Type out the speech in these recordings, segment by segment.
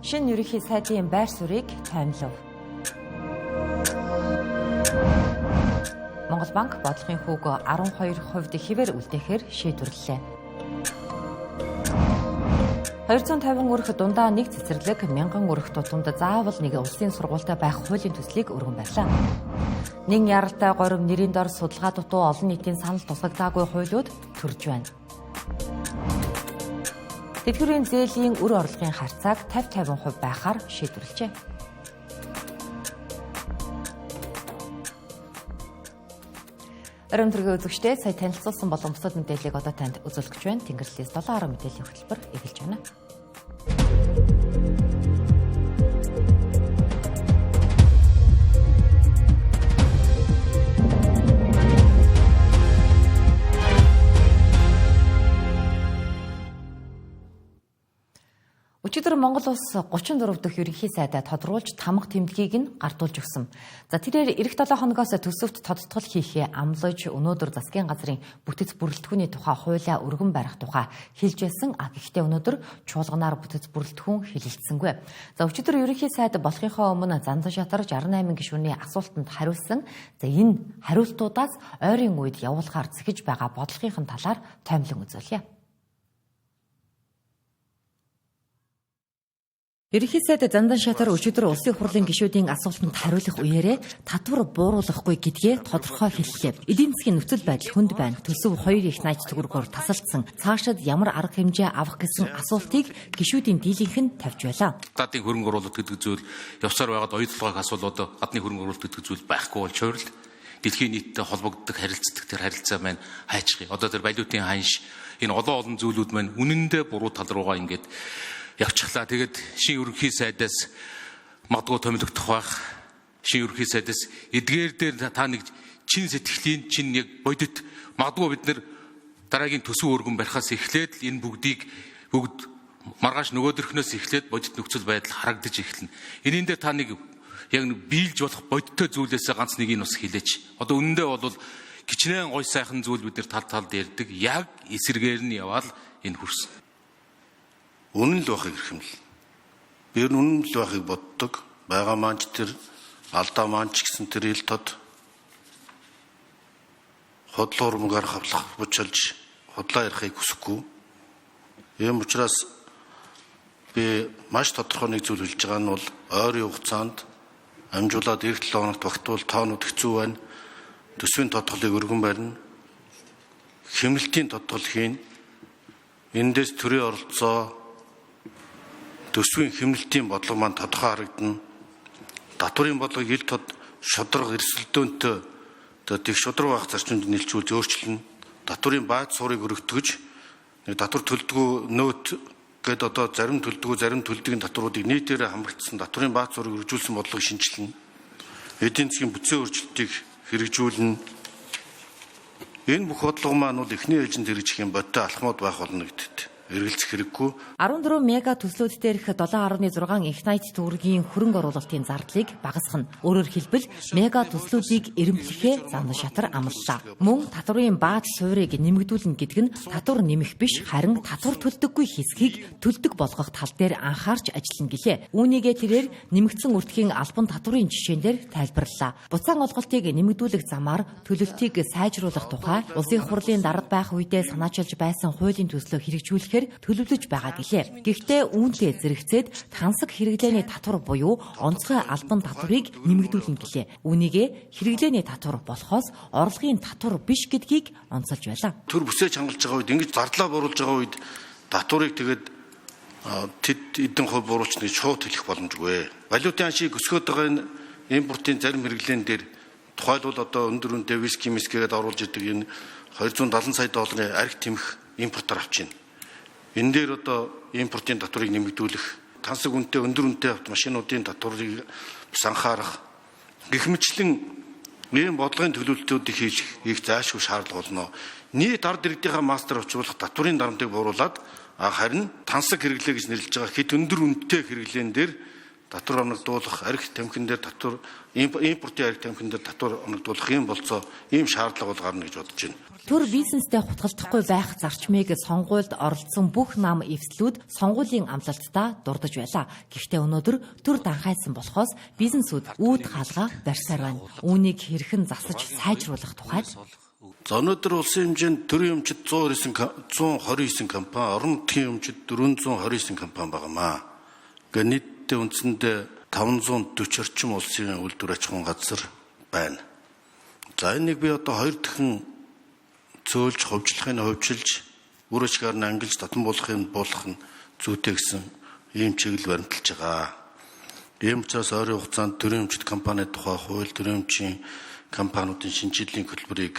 Шинэ ерөнхий сайдын байр суурийг таймлав. Монгол банк бодлогын хүүг 12% хэвээр үлдээхээр шийдвэрлэлээ. 250 өрх дундаа нэг цэцэрлэг 1000 өрх тутамд заавал нэг улсын сургуультай байх хуулийн төслийг өргөн байлаа. Нэг яралтай горим нэрийн дор судалгаа дутуу олон нийтийн санал тусагдаагүй хуулиуд төрж байна. Тэтгэврийн зээлийн үр орлогын харьцааг 50% байхаар шийдвэрлэжээ. Өрөмтөргийн үзэгчдээ сая танилцуулсан болон бусад мэдээллийг одоо танд үзүүлж байна. Тэнгэрлэлээс 7 мэдээллийн хөтөлбөр эхэлж байна. Өчигдөр Монгол улс 34 дахь ерөнхий сайдаа тодруулж тамга тэмдгийг нь гартуулж өгсөн. За тэрээр эх 7 хоногоос төсөвт тодтгол хийхээ амлаж өнөөдөр засгийн газрын бүтэц бүрэлдэхүүний тухай хуулиа өргөн барих тухай хэлж байсан. Гэхдээ өнөөдөр чуулганаар бүтэц бүрэлдэхүүн хэлэлцсэнгүй. За өчигдөр ерөнхий сайд болохынхоо өмнө Зандан шатар 68 гишүүний асуултанд хариулсан. За энэ хариултуудаас ойрын үед явуулахаар зэхэж байгаа бодлогын талаар томилон үзүүлье. Ерөнхий сайд Зандан шатар өчигдөр улсын хурлын гишүүдийн асуултанд хариулах үеэрээ татвар бууруулахгүй гэдгээ тодорхой хэллээ. Эдийн засгийн нөхцөл байдал хүнд байна. Төсөв 2 их найз төгрөгөөр тасалдсан. Цаашид ямар арга хэмжээ авах гэсэн асуултыг гишүүдийн дийлэнх нь тавьж байлаа. Гадны хөрөнгө оруулалт гэдэг зүйл явсаар байгаад оюутлогыг асуулаад гадны хөрөнгө оруулалт гэдэг зүйл байхгүй болчоор л дэлхийн нийтдээ холбогддог харилцдаг тэр харилцаа маань хайчгий. Одоо тэр валютын ханш энэ олон зүйлүүд маань үнэндээ буруу тал руугаа ингээд явчихлаа. Тэгээд шинэ ерөнхий сайдаас магадгүй томилогдох байх. Шинэ ерөнхий сайдаас эдгээр дээр та нэг чин сэтгэлийн чин яг бодит магадгүй бид нэр дараагийн төсөв өргөн барихаас эхлээд энэ бүгд маргааш нөгөөдөрхнөөс эхлээд бодит нөхцөл байдал харагдаж эхэлнэ. Энийн дээр та нэг яг биелж болох бодиттой зүйлээс ганц нэгийг бас хэлээч. Одоо үнэндээ бол кичнээн гой сайхан зүйл бид нэр тал ярьдаг. Яг эсэргээр нь яваал энэ хүрсэн. Үнэн л байхыг эрхэмл. Би үнэн л байхыг боддог. Бага маань тэр алдаа маань ч гэсэн тэр ил тод хотлоор мөнгөөр хавлах бучилж хотлоо ярихыг хүсэхгүй. Ийм учраас би маш тодорхой нэг зүйл хэлж байгаа нь бол ойрын хугацаанд амжуулаад эх 7 хоногт багтвал тоонууд хэцүү байна. Төсвийн тодголыг өргөн барина. Хэмнэлтийн тодгол хийн. Эндээс төрийн оролцоо төсвийн хэмнэлтийн бодлого маань тодорхой харагдана. Татварын бодлогыг ил тод шудраг эрсдэлдөөнтэй тэг шудраг байх зарчимд нийлжүүлж өөрчлөнө. Татварын бааз суурийг өргөтгөж нэг татвар төлдгөө нөөт гээд одоо зарим төлдгөө зарим төлдгийн татваруудыг нийтээр хамрагдсан татварын бааз суурийг өргөжүүлсэн бодлогыг шинжилнэ. Эдийн засгийн бүтцийн өөрчлөлтийг хэрэгжүүлнэ. Энэ бүх бодлого маань бол эхний ээлжинд хэрэгжих юм бодтой алхмууд байх болно гэдэгт эргэлзэх хэрэггүй. 14 мега төслүүд дээрх 7.6 их найз төгрөгийн хөрөнгө оруулалтын зардлыг багасгах нь. Өөрөөр хэлбэл мега төслүүдийг эрэмблэхээ Зандан шатар амлалаа. Мөн татварын бааз суурийг нэмэгдүүлнэ гэдэг нь татвар нэмэх биш, харин татвар төлдөггүй хэсгийг төлдөг болгох тал дээр анхаарч ажиллана гэлээ. Үүнийгээ тэрээр нэмэгдсэн өртгийн албан татварын жишээн дээр тайлбарлалаа. Буцаан олголтыг нэмэгдүүлэх замаар төлөлтийг сайжруулах тухай улсын хурлын дарад байх үедээ санаачилж байсан хуулийн төслөө хэрэгжүүлэх төлөвлөж байгаа гэлээ. Гэхдээ үүнтэй зэрэгцээд тансаг хэрэглээний татвар буюу онцгой албан татварыг нэмэгдүүлнэ гэлээ. Үүнийгээ хэрэглээний татвар болохоос орлогын татвар биш гэдгийг онцолж байлаа. Төр бүсэж хангалж байгаа үед ингэж зардлаа буруулж байгаа үед татварыг тэгээд тэд эдэн хувь буруулчны шууд хэлэх боломжгүй. Валютын ханшийг өсгөөд байгаа энэ импортын зарим хэрэглээн дээр тухайлбал одоо өндөр үнэтэй виски мискгээд оруулж идэг энэ 270 сая долларын архи тэмх импортоор авчихна. Энэ дээр одоо импортын татварыг нэмэгдүүлэх, тансаг үнэтэй өндөр үнэтэй автомашинуудын татварыг анхаарах, гэх мэтлэн ийм бодлогын төлөвлөлтүүдийг хийх заашгүй шаардлага болно. Нийт ард иргэдийнхээ мастер очруулах татварын дарамтыг бууруулад харин тансаг хэрэглээ гэж нэрлэж байгаа хэд өндөр үнэтэй хэрэглээн дээр татвар оногдуулах, арх тамхин дээр татвар, импортын арх тамхин дээр татвар оногдуулах ийм болцоо, ийм шаардлага бол гарна гэж бодож байна. Төр бизнестэй хутгалдахгүй байх зарчмыг сонгуульд оролцсон бүх нам эвслүүд сонгуулийн амлалтаа дурдж байлаа. Гэхдээ өнөөдөр төр данхайсан болохоос бизнесүүд үүд хаалгаа барьсаар байна. Үүнийг хэрхэн засаж сайжруулах тухайд За өнөөдөр улсын хэмжээнд төрийн өмчит 129 компани, орон нутгийн өмчит 429 компани байгаамаа. Гэхдээ нийтдээ үндсэндээ 540 орчим улсын үйлдвэр аж ахуйн газар байна. За энийг би одоо 2 дахин цөөлж, ховжлохын ховжилж, үр ашгаар нь ангилж, татан буулгах нь зүйтэй гэсэн ийм чиглэл баримталж байгаа. Ийм учраас ойрын хугацаанд төрийн өмчит компани тухай хууль, төрийн өмчийн компаниудын шинжилгээний хөтөлбөрийг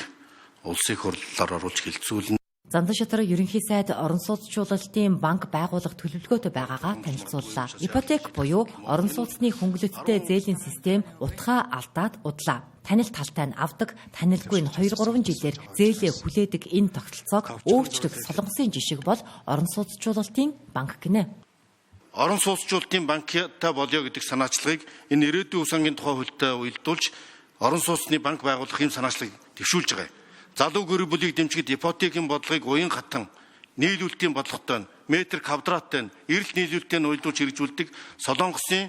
улсын хурлаар оруулж хэлцүүлнэ. Занданшатар ерөнхий сайд орон сууцчлалтын банк байгуулах төлөвлөгөөтэй байгаагаа танилцууллаа. Ипотек буюу орон сууцны хөнгөлөлттэй зээлийн систем утгаа алдаад удлаа. Танил талтай нь авдаг, танилгүй нь 2-3 жилээр зээлээ хүлээдэг энэ тогтолцоог өөрчлөх солонгосын жишг бол орон сууцчлалтын банк гинэ. Орон сууцчлалтын банктай болё гэдэг санаачлагыг энэ ирээдүйн үе сангийн тухай хуультай уялдуулж орон сууцны банк байгуулах юм санаачлагыг дэвшүүлж байгаа. Залуу гэр бүлийг дэмжихэд ипотекийн бодлогыг уян хатан нийлүүлэлтийн бодлоготой, метр квадраттай, эрэлт нийлүүлэлттэй уялдуулж хэрэгжүүлдэг Солонгосын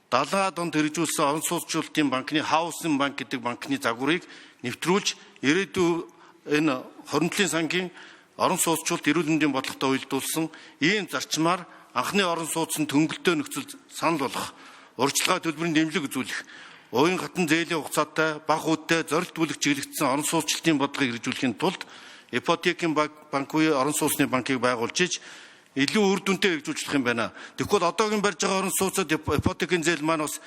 70 донд хэрэгжүүлсэн орон сууцчлалтын банкны Хаусен банк гэдэг банкны загварыг нэвтрүүлж ирээдүйн энэ 27 сангийн орон сууцчлалт эрүүл мэндийн бодлоготой уялдуулсан ийм зарчмаар анхны орон сууцны төнгөлтөө нөхцөл санал болгох, урьдчилгаа төлбөрийн дэмжлэг үзүүлэх, уян хатан зээлийн хугацаатай, бага үедтэй зорилт чиглэгдсэн орон сууцчлалтын бодлогыг хэрэгжүүлэхийн тулд ипотекийн банк буюу орон сууцны банкыг байгуулж иж илүү үр дүнтэй хэрэгжүүлэх юм байна. Тэгвэл одоогийн барьж байгаа орон сууцад ипотекийн зээл маань бас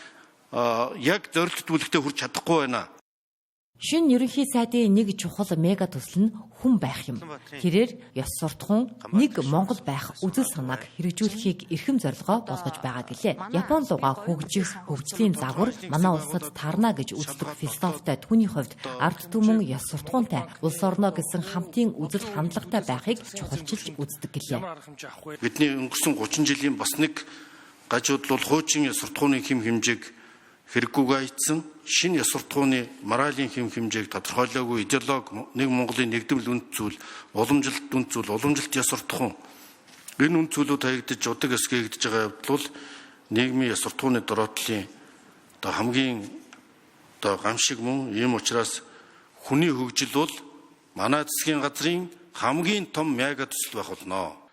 яг зорилт хүлэгтээ хүрч чадахгүй байна. Шинэ ерөнхий сайдын нэг чухал мега төсөл нь хүн байх юм. Тэрээр ёс суртахуун нэг Монгол байх үзэл санааг хэрэгжүүлэхийг эрхэм зорилгоо болгож байгаа гэлээ. Япон луга хөгжлийн загвар манай улсад таарна гэж үздэг философитой түүний хувьд ард түмэн ёс суртахуунтай улс орно гэсэн хамтын үзэл хандлагатай байхыг чухалчилж үздэг гэлээ. Бидний өнгөрсөн 30 жилийн бас нэг гажууд бол хуучин ёс суртахууны хэм хэмжээг хэрэггүйгээ ийдсэн шинэ ёс суртахууны моралын хэм хэмжээг тодорхойлоогүй идеологи нэг Монголын нэгдмэл үнд зүйл, уламжилт ёс суртахуун энэ үнд зүйлүүд хаягдж удаг эсгээгдэж байгаа бол нийгмийн ёс суртахууны дороотлын хамгийн гамшиг мөн. Ийм учраас хүний хөгжил бол манай засгийн газрын хамгийн том мега төсөл байх болно.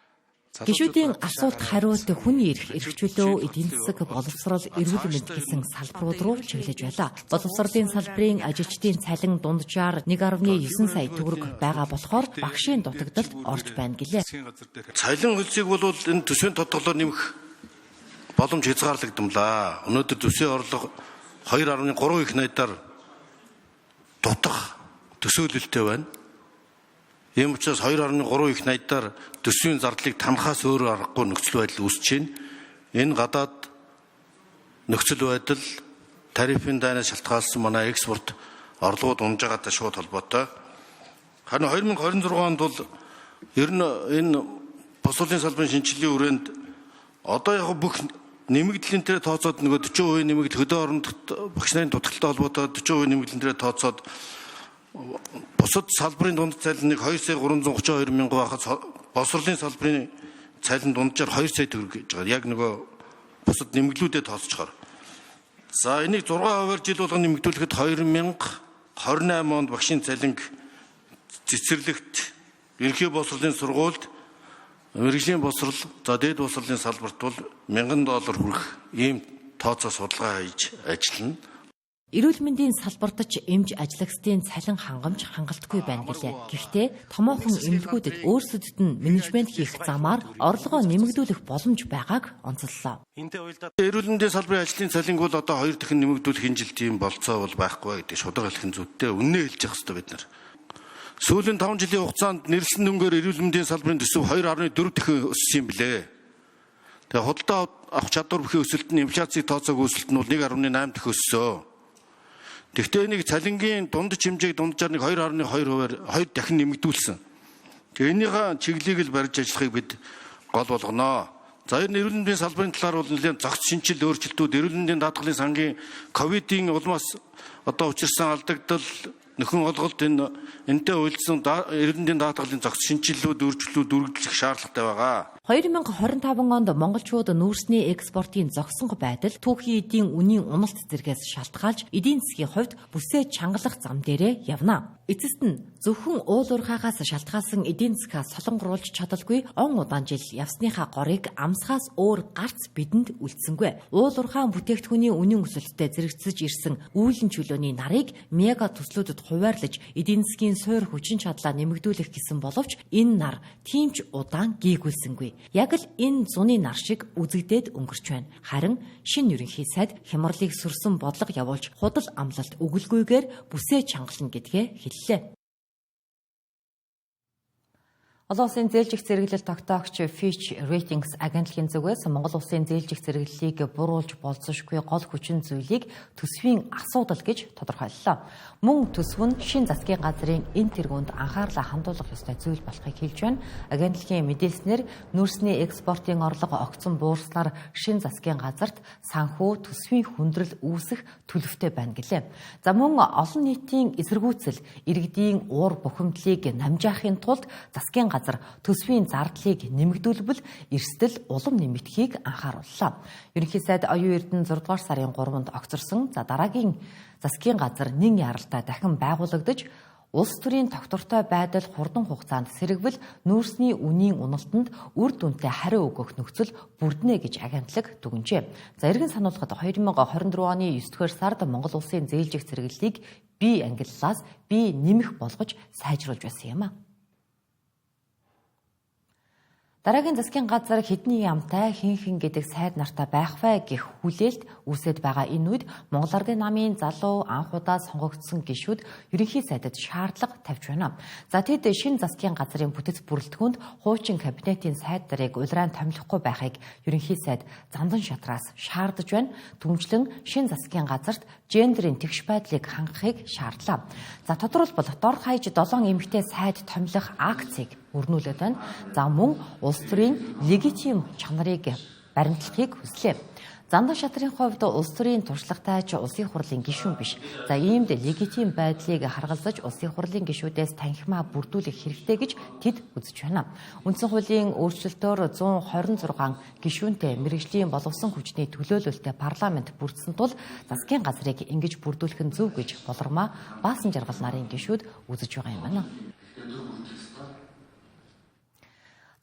Гишүүдийн асуулт хариулт хүний эрх, эрхчлөө, эдийн засаг, боловсрол, эрүүл мэнд гэсэн салбарууд руу чиглэж байлаа. Боловсролын салбарын ажилчдын цалин дунджаар 1.9 сая төгрөг байгаа болохоор багшийн дутагдалд орж байна гэлээ. Цалин хөлсийг бол энэ төсвийн тодголоор нэмэх боломж хязгаарлагдмлаа. Өнөөдөр төсвийн орлого 2.3 их найдаар дутах төсөөлөлттэй байна. Ийм учраас 2.3 их найдаар төсвийн зардлыг танахаас өөр аргагүй нөхцөл байдал үүсэж байна. Энэ гадаад нөхцөл байдал тарифын дайнаас шалтгаалсан манай экспорт орлогууд унж байгаатай шууд холбоотой. Харин 2026 онд бол ер нь энэ бус улсын салбарын шинжилгээний хүрээнд одоо яг бүх нэмэгдлийн дээр тооцоод нөгөө 40% нэмэгдэл хөдөө оронд багш нарын дутагтай холбоотой 40% нэмэгдлийн дээр тооцоод бусад салбарын дунд цалин нэг 2 сая 332 мянга байхад боловсролын салбарын цалин дунджаар 2 сая төгрөг гэж байгаа. Яг нөгөө бусад нэмгэлүүдэд тооцоочхоор. За энийг 6% жил болгон нэмэгдүүлэхэд 2028 онд багшийн цалинг цэцэрлэгт ерөнхий боловсролын сургуульд мэргэжлийн боловсрол, за дээд боловсролын салбарт бол $1000 хүрэх ийм тооцоо судалгаа хийж ажиллана. Эрүүл мэндийн салбарт ч эмч ажлагчдын цалин хангамж хангалтгүй байна гэлээ. Гэхдээ томоохон эмнэлгүүдэд өөрсдөд нь менежмент хийх замаар орлогоо нэмэгдүүлэх боломж байгааг онцоллоо. Эрүүл мэндийн салбарын ажлын цалинг бол одоо 2 дахин нэмэгдүүлэх энэ жилд ийм болцоо бол байхгүй гэдэг шударга хэлхэн зүйтэй үннээ хэлж явах хэрэгтэй бид нар. Сүүлийн 5 жилийн хугацаанд нэрлсэн дүнгээр эрүүл мэндийн салбарын төсөв 2.4 дахин өссөн юм билээ. Тэгээ худалдаа авах чадвар бүхий өсөлт нь инфляцийг тооцоог өсөлт нь бол 1.8 дахин өссөн. Тэгвэл энийг цалингийн дунд хэмжээг дунджаар нэг 2.2%-аар 2 дахин нэмэгдүүлсэн. Тэгээ энийхээ чиглэлийг л барьж ажиллахыг бид гол болгоно. За энэ эрүүл мэндийн салбарын талаар бол нэлээд зохиц шинжил өөрчлөлтүүд, эрүүл мэндийн даатгалын сангийн ковидын улмаас одоо учирсан алдагдал, нөхөн олголт энэтэй уялдсан эрүүл мэндийн даатгалын зохиц шинжилэлүүд, өөрчлөлтүүд үргэлжлэх шаардлагатай байгаа. 2025 онд монголчууд нүүрсний экспортын зогсонго байдал, түүхийн эдийн үнийн уналт зэргээс шалтгаалж эдийн засгийн хувьд бүсээ чангалах зам дээрээ явна. Эцэст нь зөвхөн уул уурхаагаас шалтгаалсан эдийн засгаа солонгоруулж чадалгүй он удаан жил явсныхаа горыг амсгаас өөр гарц бидэнд үлдсэнгүй. Уул уурхаан бүтээгдэхүүний үнийн өсөлтөд зэрэгцэж ирсэн үүлэн чөлөөний нарыг мега төслүүдэд хуваарлаж эдийн засгийн суур хүчин чадлаа нэмэгдүүлэх гэсэн боловч энэ нар тийм ч удаан гийгүүлсэнгүй. Яг л энэ зуны нар шиг үзэгдээд өнгөрч байна. Харин шинэ ерөнхий сайд хямралыг сүрсэн бодлого явуулж худал амлалт өгөлгүйгээр бүсээ чангална гэдгээ хэллээ. Олон улсын зээлжих зэрэглэл тогтоогч Fitch Ratings агентлагийн зүгээс Монгол улсын зээлжих зэрэглэлийг буруулж болзошгүй гол хүчин зүйлийг төсвийн асуудал гэж тодорхойллоо. Мөн төсөв нь шин засгийн газрын энэ тэргуунд анхаарлаа хандуулах ёстой зүйл болохыг хэлж байна. Агентлагийн мэдээлснээр нүүрсний экспортын орлого огцон буурснаар шин засгийн газарт санхүү төсвийн хүндрэл үүсэх төлөвтэй байна гэлээ. За мөн олон нийтийн эсэргүүцэл иргэдийн уур бухимдлыг намжаахын тулд засгийн газар төсвийн зардлыг нэмэгдүүлбэл эрсдэл улам нэмэгдэхийг анхаарууллаа. Ерөнхий сайд оюун эрдэнэ 6 дугаар сарын 3-нд огцорсон дараагийн засгийн газар нэн яралтай дахин байгуулагдаж улс төрийн тогтвортой байдал хурдан хугацаанд сэргэвэл нүүрсний үнийн уналтанд үр дүнтэй хариу өгөх нөхцөл бүрднэ гэж агентлаг дүгнжээ. За эргэн сануулгад 2024 оны 9 дугаар сард Монгол улсын зээлжих зэрэглэлийг бие ангиллаас бие нэмэх болгож сайжруулж байсан юм а. Дараагийн засгийн газар хэдний ямтай хин гэдэг сайд нартай байх вэ гэх хүлээлт үүсэж байгаа энэ үед Монгол Ардын намын залуу анхудаа сонгогдсон гишүүд ерөнхий сайдад шаардлага тавьж байна. За тэд шинэ засгийн газрын бүтэц бүрэлдэхүүнд хуучин кабинетийн сайд нарыг улиран томилохгүй байхыг ерөнхий сайд зандан шатраас шаардаж байна. Түнчлэн шинэ засгийн газарт гендерийн тэгш байдлыг хангахыг шаардлаа. За тодорхойлбол дор хаяж 7 эмэгтэй сайд томилох акцийг өрнүүлээд байна. За мөн улс төрийн легитим чанарыг баримтлахыг хүслээ. Зандан шатрын хувьд улс төрийн туршлагатай ч улсын хурлын гишүүн биш. За иймд легитим байдлыг харгалзаж улсын хурлын гишүүдээс танхимаа бүрдүүлэх хэрэгтэй гэж тэд үзэж байна. Үндсэн хуулийн өөрчлөлтөөр 126 гишүүнтэй мэргэжлийн боловсон хүчний төлөөлөлтөд парламент бүрдсэн тул засгийн газрыг ингэж бүрдүүлэх нь зөв гэж болормоо Баасан жаргал нарын гишүүд үзэж байгаа юм байна.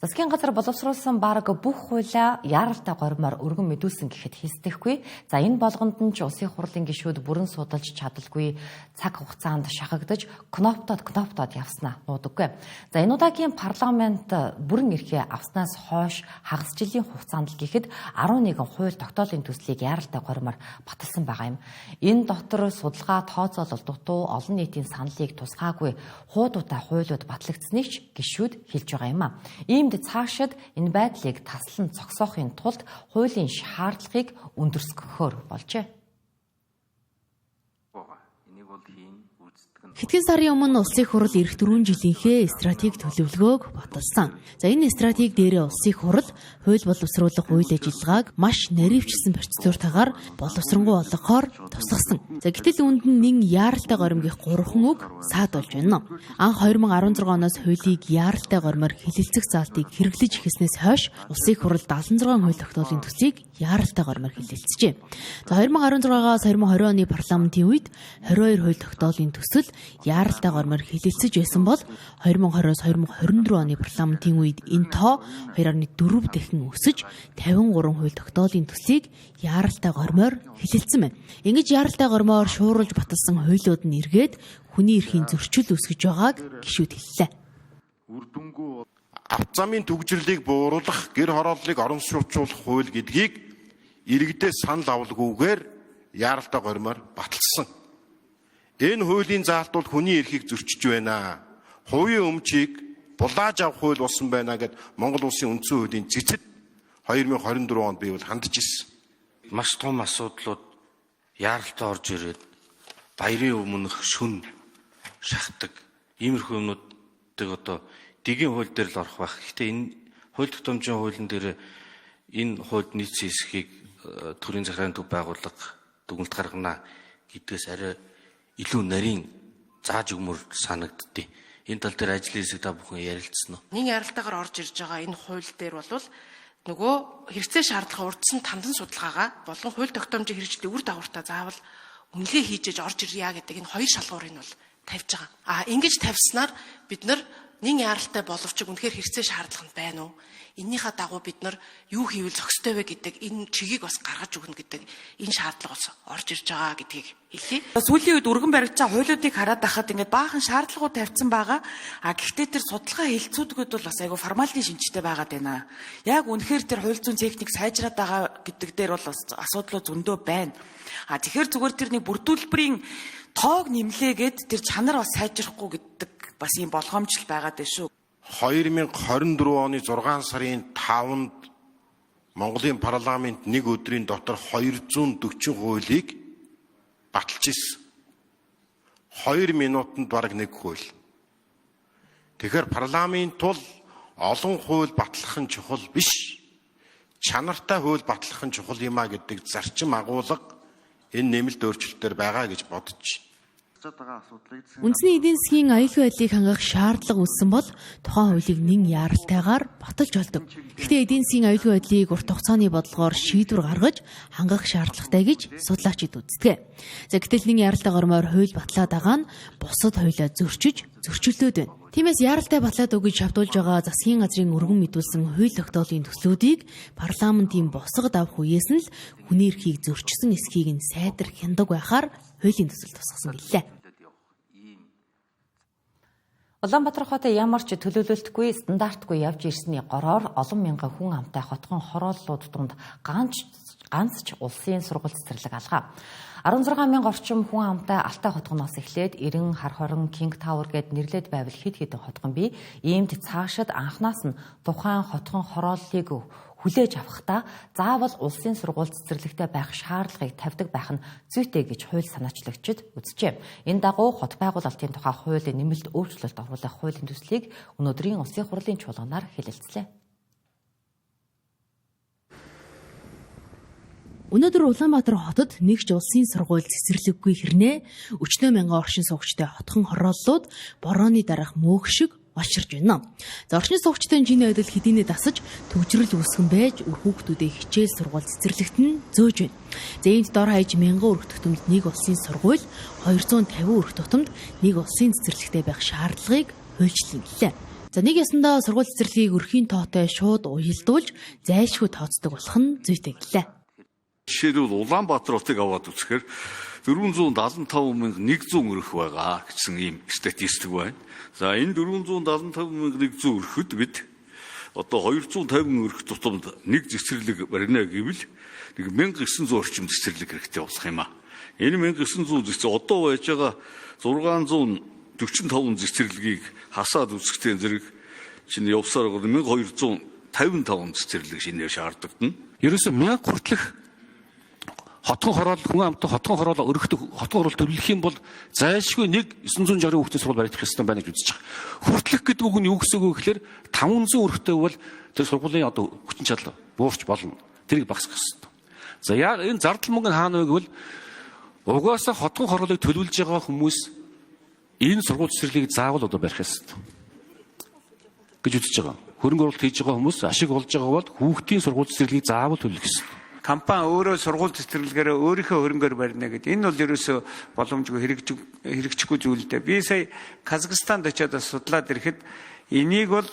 Засгийн газар боловсруулсан бараг бүх хуулиа яаралтай гормоор өргөн мэдүүлсэн гэхэд хэсдэхгүй. За энэ болгонд нь ч улсын хурлын гишүүд бүрэн судалж чадалгүй цаг хугацаанд шахагдаж кноптод явснаа нуудаггүй. За энэ удаагийн парламент бүрэн эрхээ авснаас хойш хагас жилийн хугацаанд л гэхэд 11 хууль тогтоолын төслийг яаралтай гормоор баталсан байгаа юм. Энэ дотор судалгаа тооцоолол дутуу олон нийтийн саналыг тусгаагүй хуудуутай хуулиуд батлагдсныг ч гишүүд хэлж байгаа юм а. Цаашид энэ байдлыг таслан зогсоохын тулд хуулийн шаардлагыг өндөрсгөхөөр болжээ. Хэдхэн сарын өмнө улсын хурал эх 4 жилийнхээ стратеги төлөвлөгөөг баталсан. За энэ стратеги дээр улсын хурал хууль боловсруулах үйл ажиллагааг маш наривчсан процедуртайгаар боловсронгуй болгохоор тусгасан. За гэтэл үүнд нь нэн яаралтай горимгийнх 3 үг саадуулж байна. Анх 2016 оноос хуулийг яаралтай гормоор хилэлцэх заалтыг хэрэглэж эхэлснээс хойш улсын хурал 76 хууль тогтоолын төслийг яаралтай гормоор хилэлцжээ. За 2016-аас 2020 оны парламентын үед 22 хууль тогтоолын төсөл яаралтай гормоор хилэлцэж байсан бол 2020-оос 2024 оны парламентын үед энэ тоо 2.4 дахин өсөж 53 хууль тогтоолын төслийг яаралтай гормоор хилэлцсэн байна. Ингэж яаралтай гормоор шуурулж баталсан хуулиуд нь эргээд хүний эрхийн зөрчил үүсгэж байгааг гишүүд хэллээ. Авто замын түгжирлийг бууруулах, гэр хорооллыг оромшуулах хууль гэдгийг иргэдээ санал авалгүйгээр яаралтай гормоор баталсан. Энэ хуулийн заалт бол хүний эрхийг зөрчиж байна. Хувийн өмчийг булааж авах хууль болсон байна гэд Монгол Улсын үндсэн хуулийн цэцэд 2024 онд бий бол хандж ирсэн. Маш том асуудлууд яаралтай орж ирээд баярын өмнөх шүн шахдаг иймэрхүү юмнуудыг одоо дэгийн хууль дээр л орох байх. Гэхдээ энэ хууль тогтоомжийн хуулийн дээр энэ хууль нийт зэвсгийг төрийн захиргааны төв байгууллага дүгнэлт гаргана гэдгээс арай илүү нарийн зааж өгмөр санагддээ. Энэ тал дээр ажлын хэсэг та бүхэн ярилцсан уу? Нэг ярилтаагаар орж ирж байгаа энэ хууль дээр бол нөгөө хэрэгцээ шаардлага урдсан тандан судалгаагаа болон хууль тогтоомжийн хэрэгжлийн үр дагавартаа заавал үнэлгээ хийж орж ирья гэдэг энэ хоёр шалгуурыг нь бол тавьж байгаа. Ингэж тавьснаар бид нар нэг яралтай боловч үнэхээр хэрэгцээ шаардлага нь байна уу? Эннийхээ дагуу бид нар юу хийвэл зохистой вэ гэдэг энэ чигийг бас гаргаж өгнө гэдэг энэ шаардлага бас орж ирж байгаа гэдгийг хэлье. Сүүлийн үед өргөн баригдаж байгаа хуулиудыг хараад байхад ингээд баахан шаардлагууд тавьсан байгаа. Гэхдээ тэр судалгаа хэлцүүдгүүд бол бас айгүй формалын шинжтэй байгаад байна. Яг үнэхээр тэр хууль зүйн техник сайжраад байгаа гэдэг дээр бол бас асуудлууд зөндөө байна. Тэгэхээр зүгээр тэр нэг бүрдүүлбэрийн тоог нэмлээгээд тэр чанар бас сайжрахгүй гэдэг бас юм болгоомжл байгаад байна шүү. 2024 оны 6 сарын 5-нд Монголын парламент нэг өдрийн дотор 240 хуулийг баталж ирсэн. 2 минутанд бараг нэг хууль. Тэгэхээр парламент бол олон хууль батлах нь чухал биш. Чанартай хууль батлах нь чухал юм а гэдэг зарчим агуулга энэ нэмэлт өөрчлөлтөөр байгаа гэж бодож байна. Үндэсний эдийн засгийн аюулгүй байдлыг хангах шаардлага үүссэн бол тухайн хуулийг нэн яаралтайгаар баталж болдог. Гэхдээ эдийн засгийн аюулгүй байдлыг урт хугацааны бодлогоор шийдвэр гаргаж хангах шаардлагатай гэж судлаачид үздэг. Гэтэл нэн яаралтай гормоор хууль батлаад байгаа нь бусад хуулиа зөрчилдөд байна. Тиймээс яаралтай батлаад өгж шавдуулж байгаа засгийн газрын өргөн мэдүүлсэн хууль тогтоолын төслүүдийг парламентын босгод авах үеэс нь л хүний эрхийг зөрчсөн эсхийг нь сайдар хяндаг байхаар хуулийн төсөл тусгасан гэлээ. Улаанбаатар хотод ямар ч төлөвлөлтгүй стандартгүй явж ирсний гороор олон мянган хүн амтай хотгон хорооллууд дунд ганц ч улсын сургууль цэцэрлэг алгаа. 16 мянга орчим хүн амтай алтай хотгоноос эхлээд 90 хар хорон King Tower гэд нэрлээд байвал хэд хэдэн хотгон бий. Иймд цаашид анхнаас нь тухайн хотгон хорооллыг хүлээж авахдаа заавал улсын сургууль цэцэрлэгтэй байх шаардлагыг тавьдаг байх нь зүйтэй гэж хууль санаачлагчид үзжээ. Энэ дагуу хот байгуулалтын тухай хуулийн нэмэлт өөрчлөлт оруулах хуулийн төслийг өнөөдрийн улсын хурлын чуулганаар хэлэлцлээ. Өнөөдөр Улаанбаатар хотод нэг ч улсын сургууль цэцэрлэггүй хэрнээ 40 мянган оршин суугчтай хотхон хорооллууд борооны дараах мөөх шиг олширч байна. Орчин суугчдын чиний адил хэдийнэ дасаж төвжрэл үүсгэн байж үр хүүхдүүдээ хичээл сургууль цэцэрлэгт нь зөөж байна. Энд дор хаяж 1000 өрх тутамд нэг улсын сургууль, 250 өрх тутамд нэг улсын цэцэрлэгтэй байх шаардлагыг хуульчлан гэлээ. Нэг ясандаа сургууль цэцэрлэгийг өрхийн тоотой шууд уялдуулж зайлшгүй тооцдог болох нь зүйтэй гэлээ. Жишээлбэл Улаанбаатар хотыг аваад үзэхээр 475,100 өрх байгаа гэсэн ийм статистик байна. За энэ 475,100 өрхөд бид одоо 250 өрх тутамд нэг цэцэрлэг барина гэвэл нэг 1900 орчим цэцэрлэг хэрэгтэй болох юм а. Энэ 1900 цэцэрлэг одоо байж байгаа 645 цэцэрлэгийг хасаад үзэхдээ зэрэг чинь явсаар 1255 цэцэрлэг шинээр шаардлагдан. Ерөөсөө 1000 хүртэлх хотгон хороол хүн амтай хотгон хороол өргөдөг хотгон хороол төвлөх юм бол зайлшгүй нэг 960 хүүхдийн сургууль баригдах ёстой байна гэж үзэж байгаа. Хүртэлх гэдэг үг нь юу гэсэн үг гэхээр 500 өрхтэй бол тэр сургуулийн одоо хүчин чадал буурч болно. Тэрийг багасгах ёстой. За яа энэ зардал мөнгө хаана вэ гэвэл угаасаа хотгон хороолыг төлөвлөж байгаа хүмүүс энэ сургууль цэцэрлэгийг заавал одоо барих ёстой гэж үзэж байгаа. Хөрөнгө оруулалт хийж байгаа хүмүүс ашиг олж байгаа бол хүүхдийн сургууль цэцэрлэгийг заавал төлөх ёстой. Компани өөрөө сургууль цэцэрлэгээр өөрийнхөө хөрөнгөөр барина гэдэг. Энэ бол ерөөсөө боломжгүй хэрэгжихгүй зүйл дээ. Би сая Казахстанд очиад судлаад ирэхэд энийг бол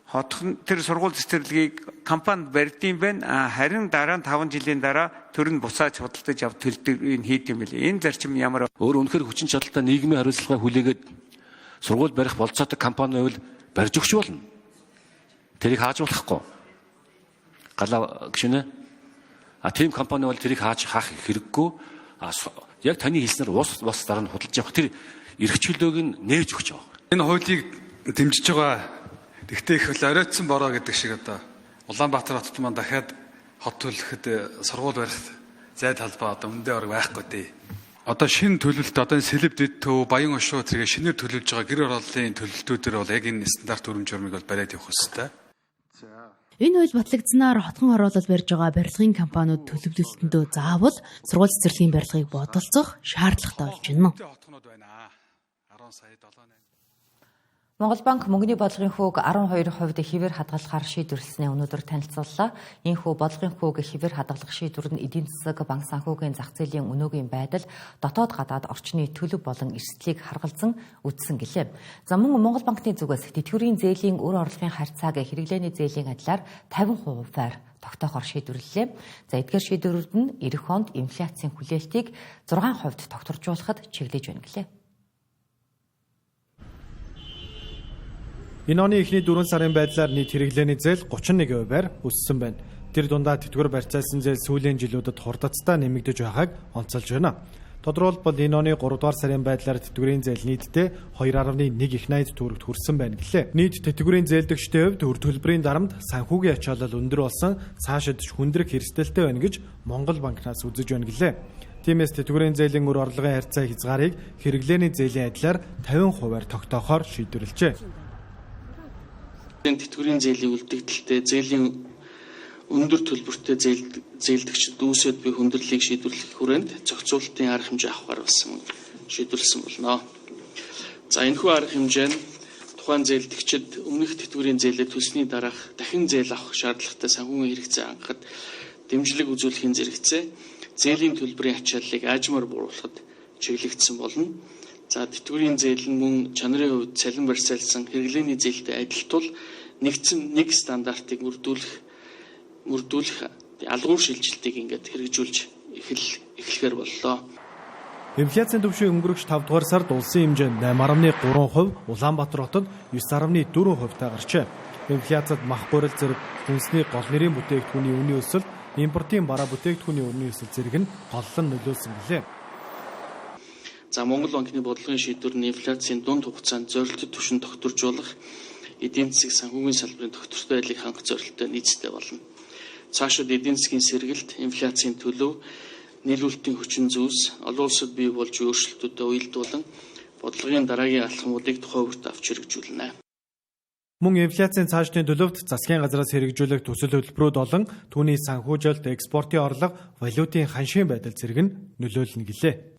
хотхон тэр сургууль цэцэрлэгийг компанид барьдсан байна. Харин дараа нь 5 жилийн дараа төр нь буцааж худалдаж авч төлдөг хийд юм билээ. Энэ зарчим ямар үнэхээр хүчин чадалтай нийгмийн хариуцлагыг хүлээгээд сургууль барих болцоотой компани байвал барьж өгч болно. Тэрийг хааж болохгүй. Галаа гişүнэ тийм компани бол тэрийг хааж хаах хэрэггүй. Яг таны хэлснээр ус дараа нь худалдаж явах тэр эрх чөлөөг нь нээж өгч байгаа. Энэ хуулийг дэмжиж байгаа. Гэхдээ их оройтсон бороо гэдэг шиг одоо Улаанбаатар хотод маань дахиад хот төлөхөд сургууль барих зай талбай одоо өндөө орог байхгүй дээ. Одоо шинэ төлөлт одоо сэлб дэд төв баян ошуу зэрэг шинээр төлөвлөж байгаа гэр орооллын төлөлтүүдээр бол яг энэ стандарт дүрм журмыг бол бариад явах хэрэгтэй. Энэ хууль батлагдсанаар хотхон хороолол барьж байгаа барилгын компаниуд төлөвлөлтөндөө заавал сургууль цэцэрлэгийн барилгыг бодолцох шаардлагатай болж байна. Хотгонууд байна. 10 сая 7. Монгол банк мөнгөний бодлогын хүүг 12% хэвээр хадгалахаар шийдвэрлэснээ өнөөдөр танилцууллаа. Ийхүү бодлогын хүүг хэвээр хадгалах шийдвэр нь эдийн засаг, банк санхүүгийн зах зээлийн өнөөгийн байдал, дотоод гадаад орчны төлөв болон эрсдлийг харгалзан үзсэн гэлээ. За мөн Монгол банкны зүгээс тэтгэврийн зээлийн үр орлогын харьцааг хэрэглээний зээлийн адилаар 50%-аар тогтоохоор шийдвэрлэлээ. За эдгээр шийдвэрүүд нь эх онд инфляцийн хүлээлтийг 6% тогтворжуулахад чиглэж байна гэлээ. Энэ оны эхний 4 сарын байдлаар нийт хэрэглээний зээл 31%-аар өссөн байна. Тэр дундаа тэтгэвэр барьцаалсан зээл сүүлийн жилүүдэд хурдцтай нэмэгдэж байгааг онцолж байна. Тодорхойлбол энэ оны 3 дугаар сарын байдлаар тэтгэврийн зээл нийтдээ 2.1 их найд төгрөгт хүрсэн байна гэлээ. Нийт тэтгэврийн зээлдэгчдийн хувьд үр төлбөрийн дарамт санхүүгийн ачаалал өндөр болсон цаашид хүндрэх эрсдэлтэй байна гэж Монгол банкнаас үзэж байна гэлээ. Тиймээс тэтгэврийн зээлийн үр орлогын харьцаа хязгаарыг хэрэглээний зээлийн адилаар 50%-аар тогтоохоор шийдвэрлэжээ. Тэтгэврийн зээлийн үлдэгдэлтэй зээлийн өндөр төлбөртэй зээлдэгчид дүүсэд буй хүндрэлийг шийдвэрлэх хүрээнд зохицуулалтын арга хэмжээ авахар болсон шийдвэрлсэн болно. За энэхүү арга хэмжээ нь тухайн зээлдэгчид өмнөх тэтгэврийн зээлээ төлсний дараах дахин зээл авах шаардлагатай санхүүгийн хэрэгцээ хангахад дэмжлэг үзүүлэхийн зэрэгцээ зээлийн төлбөрийн ачааллыг аажмаар бууруулахад чиглэгдсэн болно. За тэтгэврийн зээл нь мөн чанарын хувьд цалин барьцаалсан хэрэглээний зээлтэй адилтвал нэгдсэн нэг стандартыг мөрдүүлэх алгуур шилжилтийг ингээд хэрэгжүүлж эхлэхээр боллоо. Инфляцийн түвшин өнгөрөгч 5 дугаар сард улсын хэмжээнд 8.3%, Улаанбаатар хотод 9.4% гарчээ. Инфляцид мах гурил зэрэг хүнсний гол нэрийн бүтээгдэхүүний үнийн өсөлт, импортын бараа бүтээгдэхүүний үнийн өсөлт зэрэг нь голлон нөлөөлсөн гэлээ. За Монгол банкны бодлогын шийдвэр нь инфляцийн дунд хугацаанд зорилттой түвшин тогтворжуулах эдийн засгийн санхүүгийн салбарын тогтвортой байдлыг хангах зорилттой нийцтэй болно. Цаашид эдийн засгийн сэргэлт, инфляцийн төлөв, нийлүүлэлтийн хүчин зүйлс, олон улсад бий болж өөрчлөлтүүдэд уялдуулан бодлогын дараагийн алхмуудыг тухайн хүрт авч хэрэгжүүлнэ. Мөн инфляцийн цаашдын төлөвт засгийн газраас хэрэгжүүлэх төсөл хөтөлбөрүүд болон түүний санхүүжилт, экспортын орлого, валютын ханшийн байдал зэрэг нь нөлөөлнө гэлээ.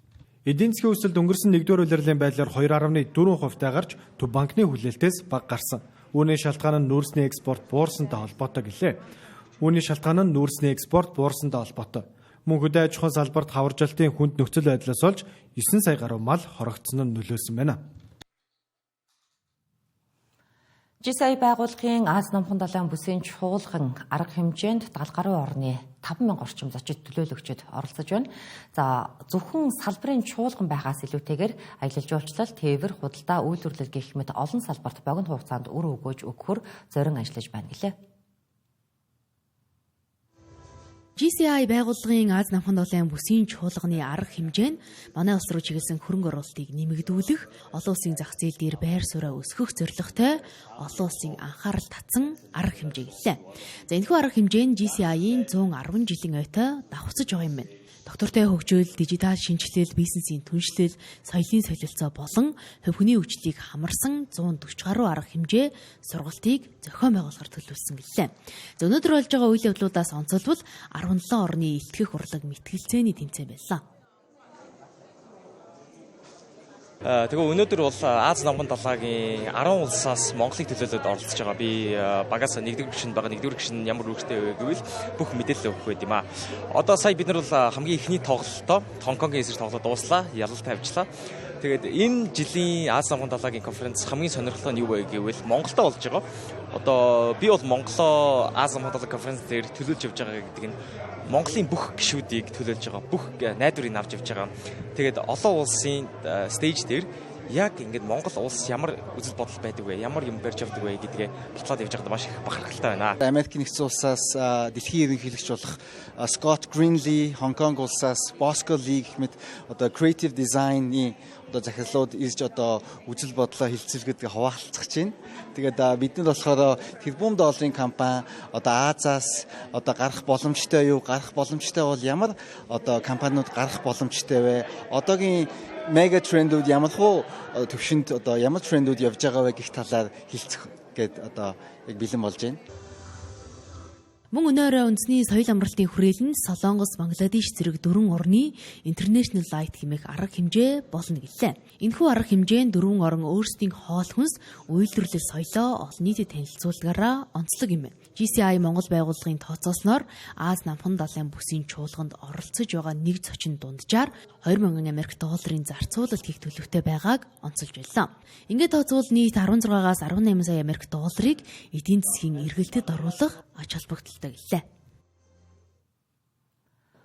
Эдийн засгийн өсөлт өнгөрсөн 1-р улирлын байдлаар 2.4% гарч төв банкны хүлээлтээс бага гарсан. Үүний шалтгаан нь нүүрсний экспорт буурсантай холбоотой гэлээ. Үүний шалтгаан нь нүүрсний экспорт буурсантай холбоотой. Мөн хөдөө аж ахуйн салбарт хаваржалтын хүнд нөхцөл байдлаас олж 9 сая гаруй мал хорогдсон нь нөлөөлсөн байна. GSI байгууллагын Аз намхан далайн бүсийн чуулган арга хэмжээнд 70 гаруй орны 5,000 орчим зочид төлөөлөгчид оролцож байна. За зөвхөн салбарын чуулган байхаас илүүтэйгээр аялал жуулчлал, тээвэр, худалдаа, үйлдвэрлэл гэх мэт олон салбарт богино хугацаанд үр өгөөж өгөхөөр зорин ажиллаж байна гэлээ. GSI байгууллагын Аз намхан далайн бүсийн чуулганы арга хэмжээ нь манай улс руу чиглэсэн хөрөнгө оруулалтыг нэмэгдүүлэх, олон улсын зах зээл дээр байр сууриа өсгөх зорилготой олон улсын анхаарал татсан арга хэмжээ гэлээ. За энэхүү арга хэмжээ нь GSI-ийн 110 жилийн ойтой давхцаж байгаа юм байна. Доктортой хөгжөөл, дижитал шинжилэл, бизнесийн түншлэл, соёлын солилцоо болон хувь хүний хөгжлийг хамарсан 140 гаруй арга хэмжээ сургалтыг зохион байгуулахар төлөвлөсөн гэлээ. За өнөөдөр болж байгаа үйл явдлуудаас онцолбол 17 орны илтгэх урлаг мэтгэлцээний тэмцээн байлаа. Тэгээ өнөөдөр бол Аз намхан далайгийн 10 улсаас Монголыг төлөөлөд оролцож байгаа. Би багаас 1-р гишүүнд байгаа 1-р гишүүн ямар үүрэгтэй вэ гэвэл бүх мэдээлэл өгөх байд юм аа. Одоо сая бид нар бол хамгийн ихний тоглолтоо Хонконгийн эсрэг тоглоод дууслаа, ялалт тавьчлаа. Тэгээд энэ жилийн Аз намхан далайгийн конференц хамгийн сонирхолтой нь юу вэ гэвэл Монголдо болж байгаа. Одоо би бол Монголоо Аз намхан далай конференц дээр төлөөлж явж байгаа гэдэг нь Монголын бүх гишүүдийг төлөөлж байгаа, бүх найдварыг авч явж байгаа. Тэгээд олон улсын стейж дээр яг ингээд Монгол улс ямар үзэл бодол байдаг вэ? Ямар юм барьж авдаг вэ гэдгээ батлаад явж байгаад маш их бахархалтай байна. Америкийн нэгдсэн улсаас дэлхийн ерөнхийлөгч болох Scott Greenlee, Хонконг улсаас Bosco Lee гэх мэт одоо creative design-ийн одоо захирлууд ирж одоо үзэл бодлоо хилцүүлгээд хуваалцах чинь. Тэгээд бид нар болохоор тэрбум долларын компани одоо Азаас одоо гарах боломжтой юу? Гарах боломжтой бол ямар одоо компаниуд гарах боломжтой вэ? Одоогийн мега трендүүд ямар хөө төвшөнд одоо ямар трендүүд явж байгаа вэ гэх талаар хэлцэх гээд одоо яг бэлэн болж байна. Мөн өнөөрөө үндэсний соёл амралтын хүрээлэн Солонгос, Бангладеш зэрэг 4 орны International Light хэмээх арга хэмжээ болно гэлээ. Энэхүү арга хэмжээнд 4 орн өөрсдийн хоол хүнс, үйлдвэрлэл соёлоо олон нийтэд танилцуулдагаараа онцлог юм. GCI Монгол байгууллагын тооцоосноор Аз намхан далайн бүсийн чуулганд оролцож байгаа нэг зочин дунджаар 20,000 Америк долларын зарцуулалт хийх төлөвтэй байгааг онцолж байлаа. Ингээд тооцвол нийт 16-аас 18 сая Америк долларыг эдийн засгийн эргэлтэд оруулах ач холбогдолтой гэлээ.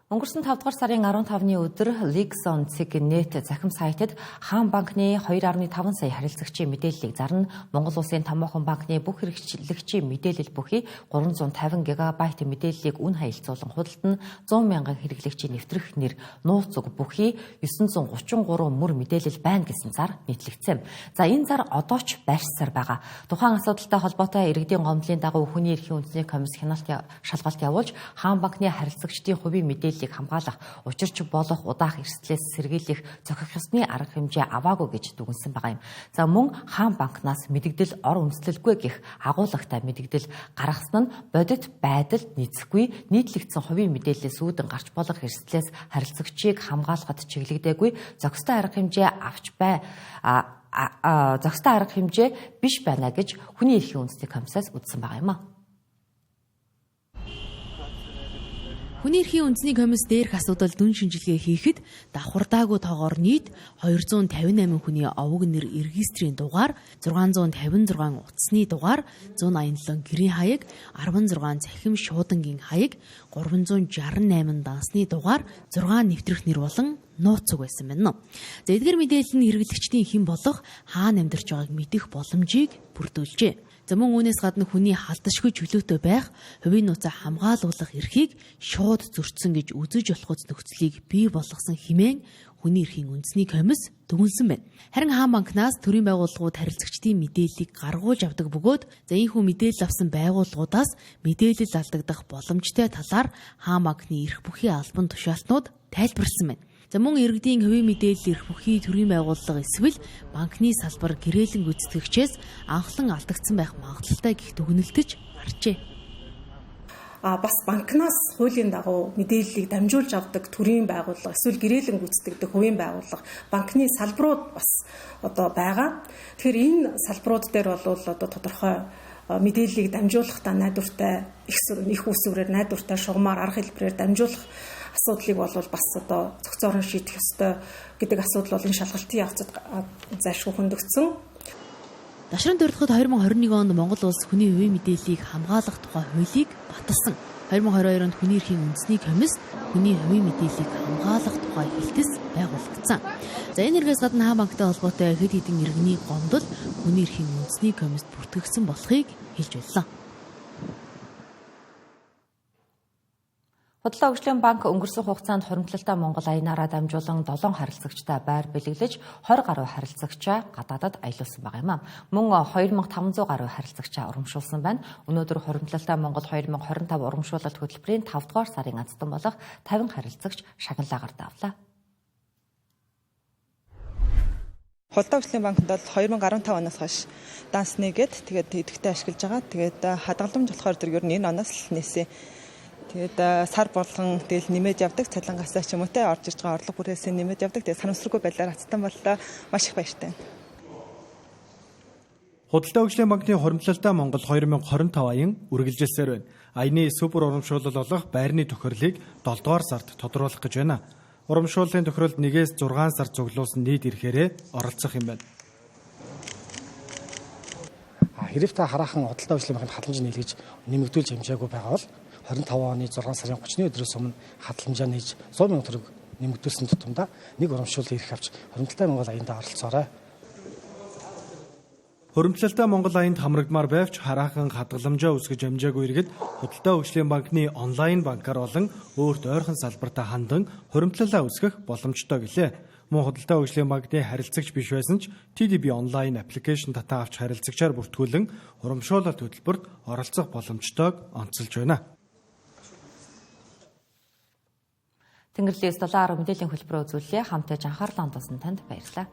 Өнгөрсөн 5 дугаар сарын 15-ны өдөр Lexon Net захим сайтад Хаан банкны 2.5 сая харилцагчийн мэдээллийг зарна Монгол Улсын томоохон банкны бүх хэрэглэгчийн мэдээлэл бүхий 350 гигабайт мэдээллийг үн хаялцуулан худалдан 100 мянган хэрэглэгчийн нэвтрэх нэр нууц зүг бүхий 933 мөр мэдээлэл байна гэсэн зар нийтлэгдсэн. За энэ зар одоо ч байршсаар байгаа. Тухайн асуудалтай холбоотой иргэдийн гомдлын дагуу хүний эрхийн үндэсний комисс шалгалт явуулж Хаан банкны харилцагчдын хувийн мэдээлэл хамгаалах, учирч болох удаах эрсдлээс сэргийлэх зохих ёсны арга хэмжээ аваагүй гэж дүгнсэн байгаа юм. За мөн Хаан банкнаас мэдэгдэл ор үндэслэлгүй гэх агуулгатай мэдэгдэл гаргасан нь бодит байдалд нийцэхгүй нийтлэгдсэн хувийн мэдээлэлээс үүдэн гарч болох эрсдлээс харилцагчийг хамгаалахад чиглэгдээгүй зохистой арга хэмжээ зохистой арга хэмжээ биш байна гэж хүний эрхийн үндэсний комиссаас үзсэн байгаа юм а. Хүний эрхийн үндэсний комисс дээрх асуудал дүн шинжилгээ хийхэд давхардаагүй тоогоор нийт 258 хүний овог нэр регистрийн дугаар, 656 утасны дугаар, 187 гэрийн хаяг, 16 цахим шуудангийн хаяг, 368 дансны дугаар, 6 нэвтрэх нэр болон нууц зүг байсан байна. За эдгээр мэдээлэл нь хэрэглэгчдийн хэн болох хаана амьдарч байгааг мэдэх боломжийг бүрдүүлжээ. За мөн үүнээс гадна хүний халдашгүй чөлөөтэй байх, хувийн нууцаа хамгаалуулах эрхийг шууд зөрчсөн гэж үзэж болохоос нөхцөлийг бий болгосон хэмээн хүний эрхийн үндэсний комисс дүгнсэн байна. Харин Хаан банкнаас төрийн байгууллагууд харилцагчдын мэдээллийг гаргуулж авдаг бөгөөд за ийхүү мэдээлэл авсан байгууллагуудаас мэдээлэл алдагдах боломжтой талаар Хаан банкны эрх бүхий албан тушаалтнууд тайлбарласан байна. За мөн иргэдийн хувийн мэдээлэл эрх бүхий төрийн байгууллага эсвэл банкны салбар гэрээлэн гүйцэтгэгчээс анхлан алдагдсан байх магадлалтай гэх дүгнэлтэж гарчээ. Бас банкнаас хуулийн дагуу мэдээллийг дамжуулж авдаг төрийн байгууллага эсвэл гэрээлэн гүйцэтгэдэг хувийн байгууллага банкны салбарууд бас одоо байгаа. Тэгэхээр энэ салбарууд дээр бол одоо тодорхой мэдээллийг дамжуулахдаа найдвартай их усүрээр найдвартай шугамар арга хэлбэрээр дамжуулах асуудлыг бол бас одоо зохицоорон шийдэх ёстой гэдэг асуудал бол энэ шалгалтын явцад зайлшгүй хөндөгдсөн. Дашран төрөлхөд 2021 онд Монгол улс хүний хувийн мэдээллийг хамгаалах тухай хуулийг баталсан. 2022 онд хүний эрхийн үндэсний комисс хүний хувийн мэдээллийг хамгаалах тухай хэлтэс байгуулагдсан. За энэ хэрэгээс гадна Хаан банктай холбоотой хэд хэдэн иргэний гомдол хүний эрхийн үндэсний комиссд бүртгэгдсэн болохыг хэлж байлаа. Бодлоо хөгжлийн банк өнгөрсөн хугацаанд хуримтлалтай Монгол аянаараа дамжуулан 7 харилцагчтай байр бэлэглэж 20 гаруй харилцагчаа гадаадад аялуулсан байгаа юм а. Мөн 2500 гаруй харилцагчаа урамшуулсан байна. Өнөөдөр хуримтлалтай Монгол 2025 урамшуулалт хөтөлбөрийн 5 дугаар сарын аздан болох 50 харилцагч шагналаагаар давлаа. Бодлоо хөгжлийн банкнд бол 2015 оноос хойш данс нэгэд тэгээд идэвхтэй ашиглаж байгаа. Тэгээд хадгаламж болохоор ер нь энэ оноос л нээсэн. Тэгээд сар болгон тэгэл нэмээд явдаг, цалингасаа ч юм уу те орж ирж байгаа орлого бүрээсээ нэмээд явдаг. Тэгээд санамсаргүй байдлаар хацтан боллоо. Маш их баяртай. Худалдаа хөгжлийн банкны хуримтлалтай Монгол 2025 аян үргэлжилсээр байна. Аяны супер урамшуулал болох байрны тохирлыг 7 дугаар сард тодруулах гэж байна. Урамшууллын тохиролд 1-6 сар цуглуулсан нийт эрхээрээ оролцох юм байна. Хэрэг та хараахан худалдаа хөгжлийн банкны хадгаламж нийлгэж нэмэгдүүлж хэмжээгүй байгаа бол 25 оны 6 сарын 30-ны өдрөөс өмнө хадгаламжаа нээж 100 мянган төгрөг нэмэгдүүлсэн тутамдаа нэг урамшууллын эрх авч хуримтлалтай Монгол аяндаа оролцоорой. Хуримтлалтай Монгол аянд хамрагдмаар байвч хараахан хадгаламжаа үсгэж амжаагүй иргэд Худалдаа хөгжлийн банкны онлайн банкар болон өөрт ойрхон салбартаа хандан хуримтлалаа үсгэх боломжтой гэлээ. Мөн Худалдаа хөгжлийн банкны харилцагч биш байсан ч TDB онлайн аппликейшн татаа авч харилцагчаар бүртгүүлэн урамшуулалт хөтөлбөрт оролцох боломжтойг онцолж байна. Тэнгэрлэгээс 7 мэдээллийн хөтөлбөрөөр үзүүллээ. Хамтдаа анхаарлаа хандуулсан танд баярлалаа.